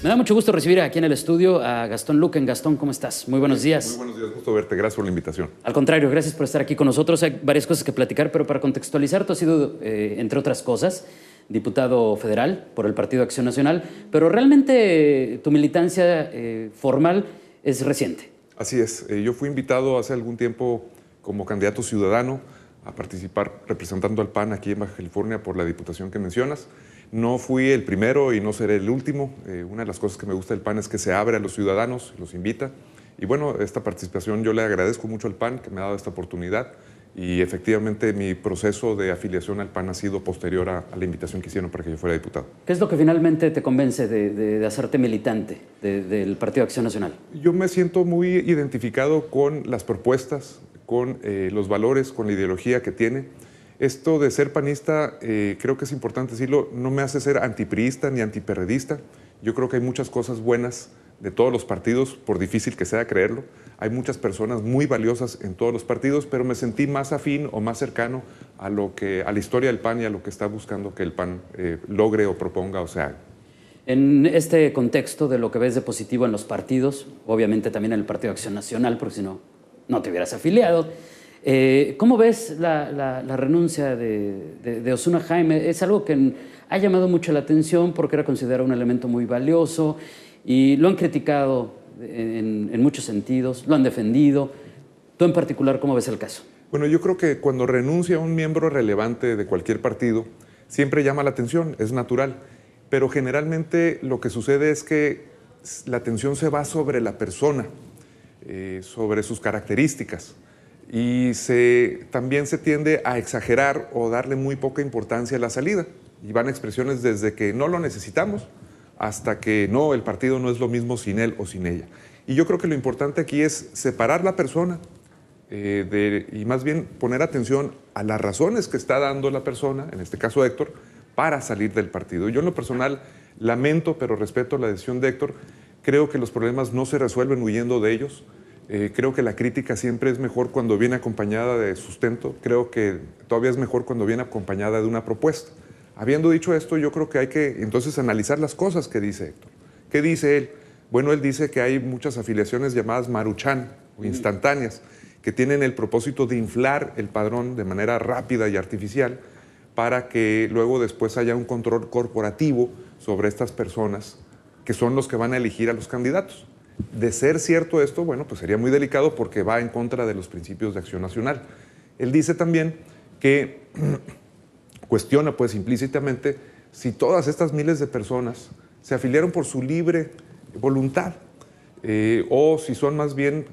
Me da mucho gusto recibir aquí en el estudio a Gastón Luquen. Gastón, ¿cómo estás? Muy buenos días. Muy buenos días, gusto verte. Gracias por la invitación. Al contrario, gracias por estar aquí con nosotros. Hay varias cosas que platicar, pero para contextualizar, tú has sido, entre otras cosas, diputado federal por el Partido Acción Nacional, pero realmente tu militancia formal es reciente. Así es. Yo fui invitado hace algún tiempo como candidato ciudadano a participar representando al PAN aquí en Baja California por la diputación que mencionas. No fui el primero y no seré el último. Una de las cosas que me gusta del PAN es que se abre a los ciudadanos, los invita. Y bueno, esta participación yo le agradezco mucho al PAN que me ha dado esta oportunidad. Y efectivamente mi proceso de afiliación al PAN ha sido posterior a la invitación que hicieron para que yo fuera diputado. ¿Qué es lo que finalmente te convence de hacerte militante del Partido Acción Nacional? Yo me siento muy identificado con las propuestas, con los valores, con la ideología que tiene. Esto de ser panista, creo que es importante decirlo, no me hace ser antipriista ni antiperredista. Yo creo que hay muchas cosas buenas de todos los partidos, por difícil que sea creerlo. Hay muchas personas muy valiosas en todos los partidos, pero me sentí más afín o más cercano a la historia del PAN y a lo que está buscando que el PAN logre o proponga o se haga. En este contexto de lo que ves de positivo en los partidos, obviamente también en el Partido Acción Nacional, porque si no, no te hubieras afiliado, ¿cómo ves la renuncia de Osuna Jaime? Es algo que ha llamado mucho la atención porque era considerado un elemento muy valioso y lo han criticado en muchos sentidos, lo han defendido. Tú en particular, ¿cómo ves el caso? Bueno, yo creo que cuando renuncia un miembro relevante de cualquier partido, siempre llama la atención, es natural. Pero generalmente lo que sucede es que la atención se va sobre la persona, sobre sus características. Y también se tiende a exagerar o darle muy poca importancia a la salida. Y van expresiones desde que no lo necesitamos hasta que no, el partido no es lo mismo sin él o sin ella. Y yo creo que lo importante aquí es separar la persona y más bien poner atención a las razones que está dando la persona, en este caso Héctor, para salir del partido. Yo en lo personal lamento, pero respeto la decisión de Héctor. Creo que los problemas no se resuelven huyendo de ellos. Creo que la crítica siempre es mejor cuando viene acompañada de sustento. Creo que todavía es mejor cuando viene acompañada de una propuesta. Habiendo dicho esto, yo creo que hay que entonces analizar las cosas que dice Héctor. ¿Qué dice él? Bueno, él dice que hay muchas afiliaciones llamadas maruchan o instantáneas que tienen el propósito de inflar el padrón de manera rápida y artificial para que luego después haya un control corporativo sobre estas personas que son los que van a elegir a los candidatos. De ser cierto esto, bueno, pues sería muy delicado porque va en contra de los principios de Acción Nacional. Él dice también que cuestiona pues implícitamente si todas estas miles de personas se afiliaron por su libre voluntad o si son más bien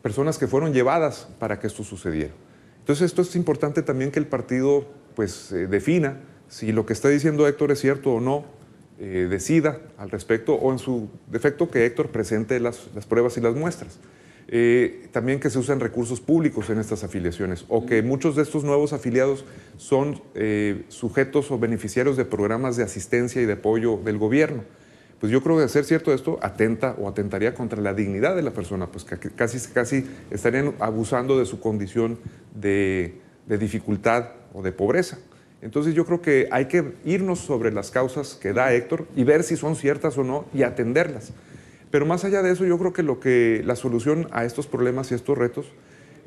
personas que fueron llevadas para que esto sucediera. Entonces esto es importante también que el partido pues defina si lo que está diciendo Héctor es cierto o no, decida al respecto o en su defecto que Héctor presente las pruebas y las muestras. También que se usen recursos públicos en estas afiliaciones o que muchos de estos nuevos afiliados son sujetos o beneficiarios de programas de asistencia y de apoyo del gobierno. Pues yo creo que de ser cierto esto atenta o atentaría contra la dignidad de la persona, pues que casi estarían abusando de su condición de dificultad o de pobreza. Entonces yo creo que hay que irnos sobre las causas que da Héctor y ver si son ciertas o no y atenderlas. Pero más allá de eso, yo creo que la solución a estos problemas y estos retos,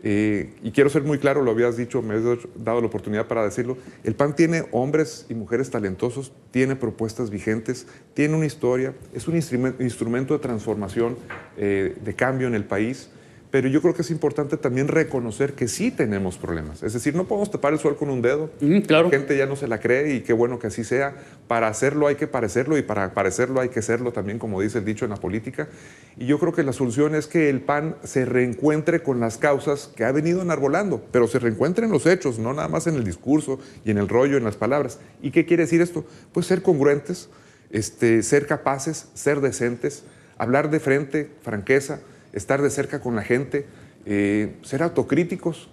y quiero ser muy claro, lo habías dicho, me habías dado la oportunidad para decirlo, el PAN tiene hombres y mujeres talentosos, tiene propuestas vigentes, tiene una historia, es un instrumento de transformación, de cambio en el país. Pero yo creo que es importante también reconocer que sí tenemos problemas. Es decir, no podemos tapar el sol con un dedo. Claro. La gente ya no se la cree y qué bueno que así sea. Para hacerlo hay que parecerlo y para parecerlo hay que serlo también, como dice el dicho en la política. Y yo creo que la solución es que el PAN se reencuentre con las causas que ha venido enarbolando, pero se reencuentre en los hechos, no nada más en el discurso y en el rollo, en las palabras. ¿Y qué quiere decir esto? Pues ser congruentes, ser capaces, ser decentes, hablar de frente, franqueza, estar de cerca con la gente, ser autocríticos,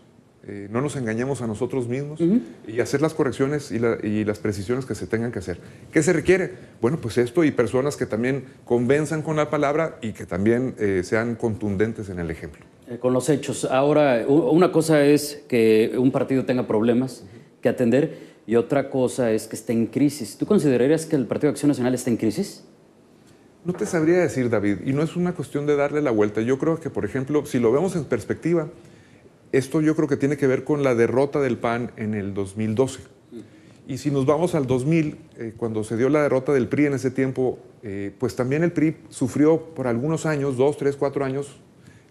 no nos engañemos a nosotros mismos y hacer las correcciones y las precisiones que se tengan que hacer. ¿Qué se requiere? Bueno, pues esto y personas que también convenzan con la palabra y que también sean contundentes en el ejemplo. Con los hechos. Ahora, una cosa es que un partido tenga problemas que atender y otra cosa es que esté en crisis. ¿Tú considerarías que el Partido de Acción Nacional está en crisis? No te sabría decir, David, y no es una cuestión de darle la vuelta. Yo creo que, por ejemplo, si lo vemos en perspectiva, esto yo creo que tiene que ver con la derrota del PAN en el 2012. Y si nos vamos al 2000, cuando se dio la derrota del PRI en ese tiempo, pues también el PRI sufrió por algunos años, 2, 3, 4 años,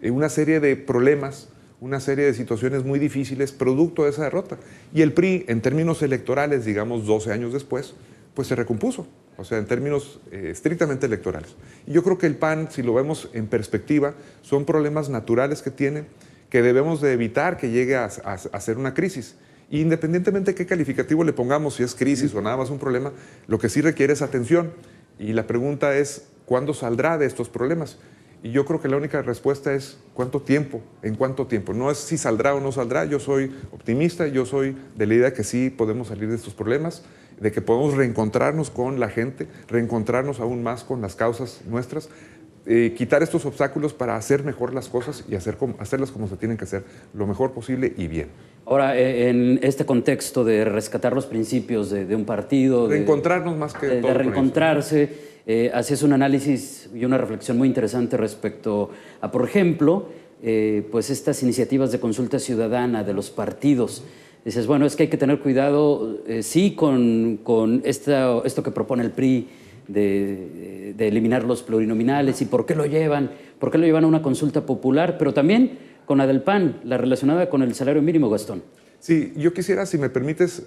una serie de problemas, una serie de situaciones muy difíciles producto de esa derrota. Y el PRI, en términos electorales, digamos 12 años después, pues se recompuso, o sea, en términos estrictamente electorales. Y yo creo que el PAN, si lo vemos en perspectiva, son problemas naturales que tiene, que debemos de evitar que llegue a ser una crisis. Y independientemente de qué calificativo le pongamos, si es crisis o nada más un problema, lo que sí requiere es atención. Y la pregunta es, ¿cuándo saldrá de estos problemas? Y yo creo que la única respuesta es ¿cuánto tiempo? ¿En cuánto tiempo? No es si saldrá o no saldrá. Yo soy optimista, yo soy de la idea que sí podemos salir de estos problemas, de que podemos reencontrarnos con la gente, reencontrarnos aún más con las causas nuestras, quitar estos obstáculos para hacer mejor las cosas y hacerlas como se tienen que hacer, lo mejor posible y bien. Ahora, en este contexto de rescatar los principios de un partido... Reencontrarnos más que todo. De reencontrarse, hacías un análisis y una reflexión muy interesante respecto a, por ejemplo, pues estas iniciativas de consulta ciudadana de los partidos. Dices, bueno, es que hay que tener cuidado, sí, con esto que propone el PRI, de eliminar los plurinominales y por qué lo llevan a una consulta popular, pero también con la del PAN, la relacionada con el salario mínimo, Gastón. Sí, yo quisiera, si me permites,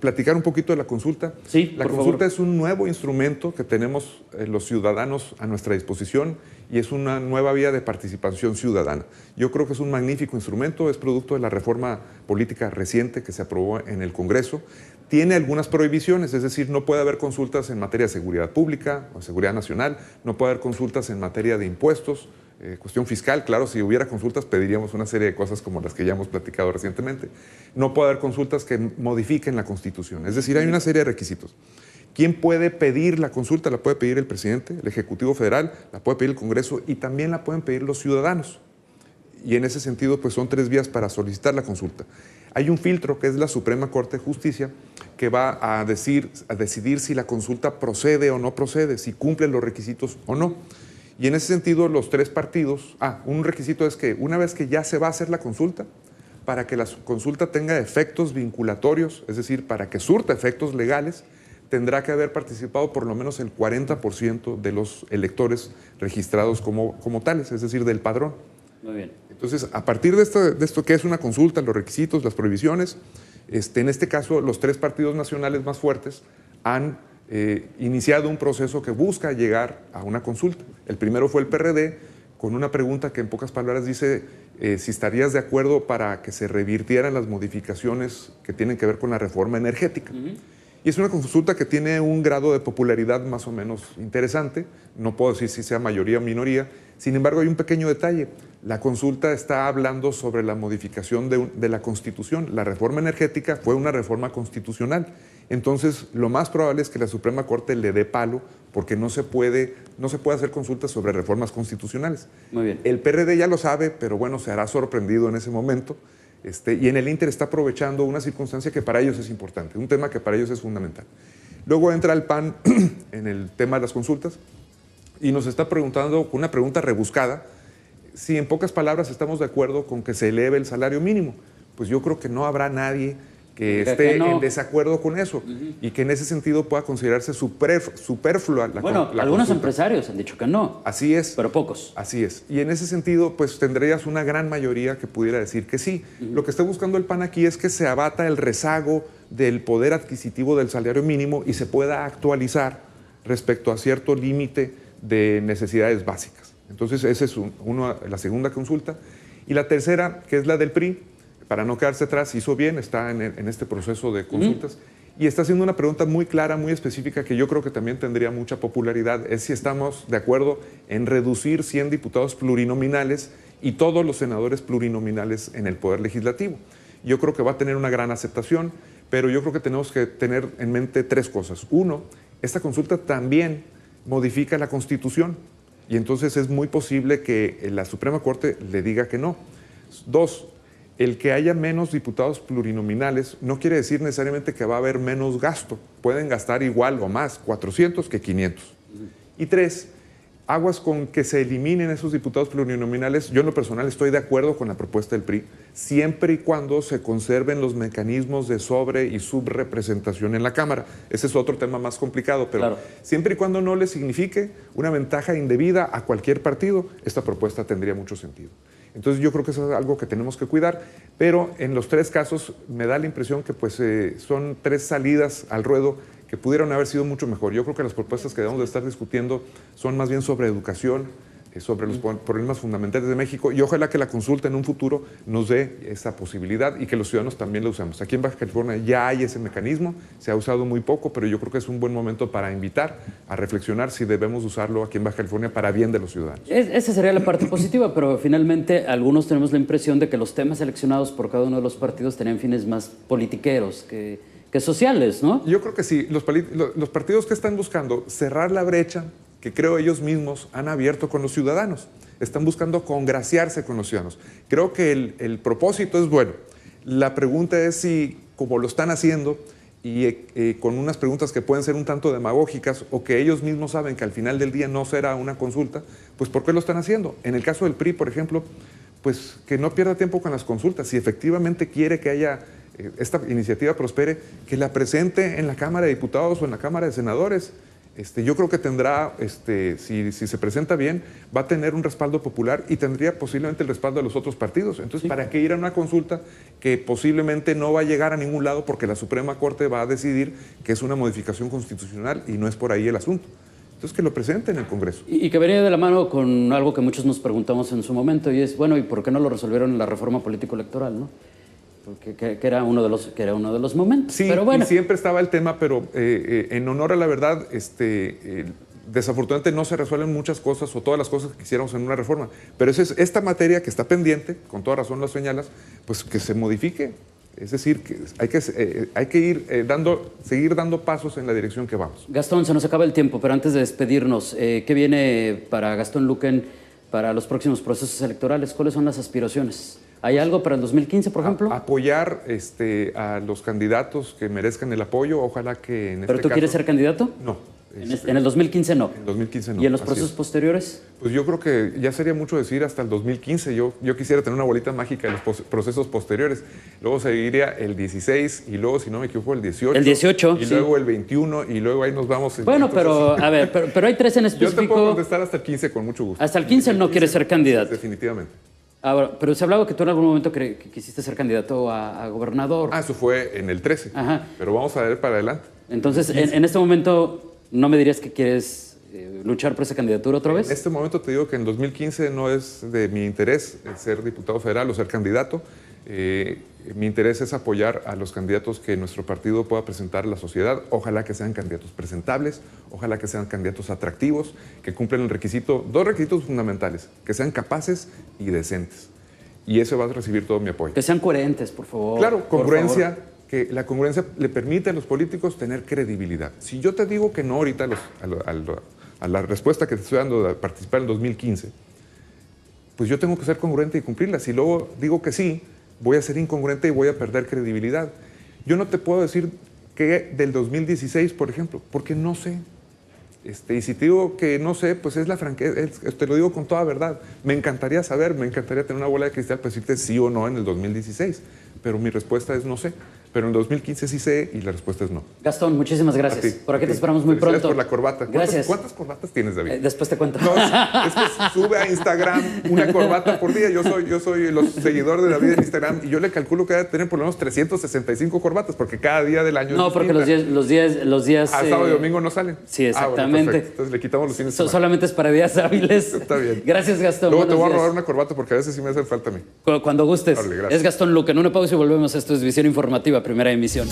platicar un poquito de la consulta. Sí, la consulta es un nuevo instrumento que tenemos los ciudadanos a nuestra disposición y es una nueva vía de participación ciudadana. Yo creo que es un magnífico instrumento, es producto de la reforma política reciente que se aprobó en el Congreso. Tiene algunas prohibiciones, es decir, no puede haber consultas en materia de seguridad pública o seguridad nacional, no puede haber consultas en materia de impuestos, cuestión fiscal. Claro, si hubiera consultas pediríamos una serie de cosas como las que ya hemos platicado recientemente. No puede haber consultas que modifiquen la Constitución, es decir, hay una serie de requisitos. ¿Quién puede pedir la consulta? La puede pedir el presidente, el Ejecutivo Federal, la puede pedir el Congreso y también la pueden pedir los ciudadanos. Y en ese sentido, pues son 3 vías para solicitar la consulta. Hay un filtro que es la Suprema Corte de Justicia que va a decidir si la consulta procede o no procede, si cumple los requisitos o no. Y en ese sentido, los 3 partidos, un requisito es que una vez que ya se va a hacer la consulta, para que la consulta tenga efectos vinculatorios, es decir, para que surta efectos legales, tendrá que haber participado por lo menos el 40% de los electores registrados como tales, es decir, del padrón. Muy bien. Entonces, a partir de esto que es una consulta, los requisitos, las prohibiciones, en este caso, los 3 partidos nacionales más fuertes han iniciado un proceso que busca llegar a una consulta. El primero fue el PRD, con una pregunta que en pocas palabras dice si estarías de acuerdo para que se revirtieran las modificaciones que tienen que ver con la reforma energética. Y es una consulta que tiene un grado de popularidad más o menos interesante, no puedo decir si sea mayoría o minoría, sin embargo hay un pequeño detalle, la consulta está hablando sobre la modificación de la Constitución, la reforma energética fue una reforma constitucional, entonces lo más probable es que la Suprema Corte le dé palo porque no se puede hacer consultas sobre reformas constitucionales. Muy bien. El PRD ya lo sabe, pero bueno, se hará sorprendido en ese momento. Y en el Inter está aprovechando una circunstancia que para ellos es importante, un tema que para ellos es fundamental. Luego entra el PAN en el tema de las consultas y nos está preguntando, con una pregunta rebuscada, si en pocas palabras estamos de acuerdo con que se eleve el salario mínimo. Pues yo creo que no habrá nadie que esté en desacuerdo con eso y que en ese sentido pueda considerarse superflua la algunos consulta. Empresarios han dicho que no. Así es. Pero pocos. Así es. Y en ese sentido, pues tendrías una gran mayoría que pudiera decir que sí. Lo que está buscando el PAN aquí es que se abata el rezago del poder adquisitivo del salario mínimo y se pueda actualizar respecto a cierto límite de necesidades básicas. Entonces, esa es la segunda consulta. Y la tercera, que es la del PRI, para no quedarse atrás, hizo bien, está en este proceso de consultas y está haciendo una pregunta muy clara, muy específica, que yo creo que también tendría mucha popularidad, es si estamos de acuerdo en reducir 100 diputados plurinominales y todos los senadores plurinominales en el Poder Legislativo. Yo creo que va a tener una gran aceptación, pero yo creo que tenemos que tener en mente 3 cosas. 1, esta consulta también modifica la Constitución y entonces es muy posible que la Suprema Corte le diga que no. 2, el que haya menos diputados plurinominales no quiere decir necesariamente que va a haber menos gasto. Pueden gastar igual o más 400 que 500. Y 3, aguas con que se eliminen esos diputados plurinominales. Yo en lo personal estoy de acuerdo con la propuesta del PRI, siempre y cuando se conserven los mecanismos de sobre- y subrepresentación en la Cámara. Ese es otro tema más complicado, pero claro, siempre y cuando no le signifique una ventaja indebida a cualquier partido, esta propuesta tendría mucho sentido. Entonces yo creo que eso es algo que tenemos que cuidar, pero en los 3 casos me da la impresión que pues, son 3 salidas al ruedo que pudieron haber sido mucho mejor. Yo creo que las propuestas que debemos de estar discutiendo son más bien sobre educación, sobre los problemas fundamentales de México, y ojalá que la consulta en un futuro nos dé esa posibilidad y que los ciudadanos también la usemos. Aquí en Baja California ya hay ese mecanismo, se ha usado muy poco, pero yo creo que es un buen momento para invitar a reflexionar si debemos usarlo aquí en Baja California para bien de los ciudadanos. Esa sería la parte positiva, pero finalmente algunos tenemos la impresión de que los temas seleccionados por cada uno de los partidos tenían fines más politiqueros que sociales, ¿no? Yo creo que sí. Los partidos que están buscando cerrar la brecha que creo ellos mismos han abierto con los ciudadanos. Están buscando congraciarse con los ciudadanos. Creo que el propósito es bueno. La pregunta es si, como lo están haciendo, y con unas preguntas que pueden ser un tanto demagógicas o que ellos mismos saben que al final del día no será una consulta, pues ¿por qué lo están haciendo? En el caso del PRI, por ejemplo, pues que no pierda tiempo con las consultas. Si efectivamente quiere que haya esta iniciativa prospere, que la presente en la Cámara de Diputados o en la Cámara de Senadores. Yo creo que tendrá, si se presenta bien, va a tener un respaldo popular y tendría posiblemente el respaldo de los otros partidos. Entonces, sí, ¿para qué ir a una consulta que posiblemente no va a llegar a ningún lado porque la Suprema Corte va a decidir que es una modificación constitucional y no es por ahí el asunto? Entonces, que lo presente en el Congreso. Y que venía de la mano con algo que muchos nos preguntamos en su momento, y es, bueno, ¿y por qué no lo resolvieron en la reforma político-electoral, no? Que era uno de los momentos. Sí, pero bueno. Y siempre estaba el tema, pero en honor a la verdad, desafortunadamente no se resuelven muchas cosas o todas las cosas que quisiéramos en una reforma. Pero esta materia que está pendiente, con toda razón lo señalas, pues que se modifique. Es decir, que hay que ir seguir dando pasos en la dirección que vamos. Gastón, se nos acaba el tiempo, pero antes de despedirnos, ¿qué viene para Gastón Luken para los próximos procesos electorales? ¿Cuáles son las aspiraciones? ¿Hay algo para el 2015, por ejemplo? Apoyar a los candidatos que merezcan el apoyo, ojalá que en ¿Pero tú quieres ser candidato? No. En el 2015 no. En 2015 no. ¿Y en los procesos posteriores? Pues yo creo que ya sería mucho decir hasta el 2015. Yo quisiera tener una bolita mágica en los procesos posteriores. Luego seguiría el 16 y luego, si no me equivoco, el 18. El 18, y sí. luego el 21 y luego ahí nos vamos. Bueno, entonces, a ver, pero hay 3 en específico. Yo te puedo contestar hasta el 15 con mucho gusto. Hasta el 15 no quieres ser candidato. Definitivamente. Ahora, pero se hablaba que tú en algún momento que quisiste ser candidato a gobernador. Eso fue en el 13. Ajá. Pero vamos a ver para adelante. Entonces, en este momento, ¿no me dirías que quieres luchar por esa candidatura otra vez? En este momento te digo que en 2015 no es de mi interés ser diputado federal o ser candidato. Mi interés es apoyar a los candidatos que nuestro partido pueda presentar a la sociedad. Ojalá que sean candidatos presentables, ojalá que sean candidatos atractivos, que cumplan dos requisitos fundamentales, que sean capaces y decentes. Y eso va a recibir todo mi apoyo. Que sean coherentes, por favor. Claro, congruencia, que la congruencia le permite a los políticos tener credibilidad. Si yo te digo que no ahorita a la respuesta que te estoy dando de participar en 2015, pues yo tengo que ser congruente y cumplirla. Si luego digo que sí, voy a ser incongruente y voy a perder credibilidad. Yo no te puedo decir que del 2016, por ejemplo, porque no sé. Y si te digo que no sé, pues es la franqueza, te lo digo con toda verdad. Me encantaría saber, me encantaría tener una bola de cristal para decirte sí o no en el 2016, pero mi respuesta es no sé. Pero en 2015 sí sé y la respuesta es no. Gastón, muchísimas gracias. Por aquí te esperamos muy pronto. Gracias por la corbata. Gracias. ¿Cuántas corbatas tienes, David? Después te cuento. No, es que sube a Instagram una corbata por día. Yo soy el seguidor de David en Instagram y yo le calculo que debe tener por lo menos 365 corbatas porque cada día del año no, es porque los días sábado y domingo no salen. Sí, exactamente. Bueno, entonces le quitamos los fines de semana. Solamente es para días hábiles. Está bien. Gracias, Gastón. Luego te voy a robar una corbata porque a veces sí me hace falta a mí. Cuando gustes. Vale, gracias. Es Gastón Luken. Una pausa y volvemos. Esto es Visión Informativa, primera emisión.